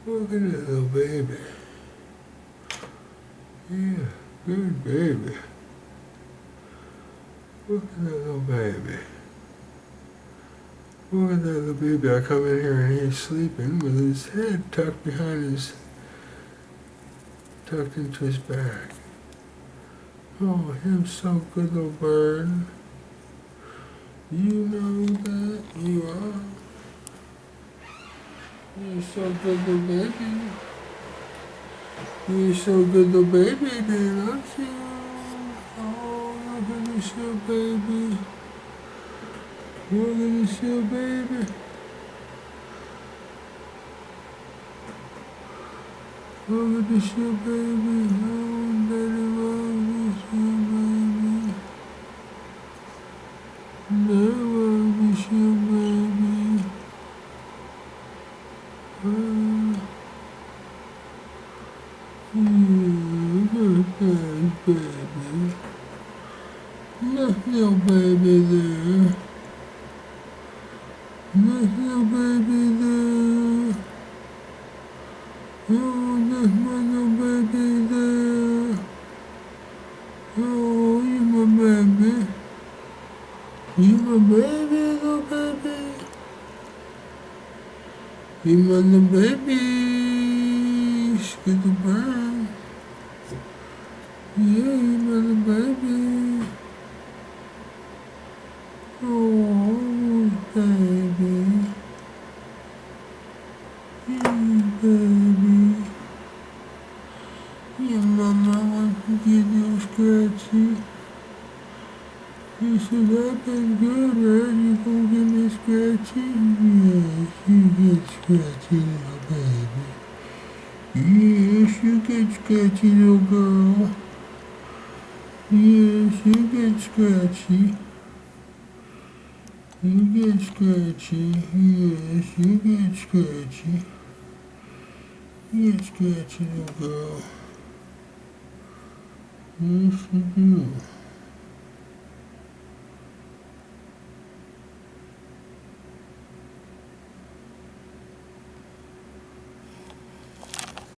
Look at that little baby. Yeah, good baby. Look at that little baby. Look at that little baby. I come in here and he's sleeping with his head tucked into his back. Oh, him so good, little bird. You know that you are. You're so good, little baby. You're so good, little baby, then, aren't you? Oh, look at this little baby. Look at this little baby. Look at this little baby. Oh, daddy loves this little baby. Daddy loves this little baby. Good baby. Look, little baby there. Look, little baby there. Oh, there's my little baby there. Oh, you my baby. You my baby, little baby. You my little baby. It's good to burn. Yeah, you my little baby. Oh, baby. Baby. Your mama wants to get you scratchy. You said, I've been good, right? You gonna get me scratchy? Yes, you get scratchy, little baby. Yes, you get scratchy, little girl. Yes, you get scratchy. You get scratchy. Yes, you get scratchy. You get scratchy, little girl. Yes, you do.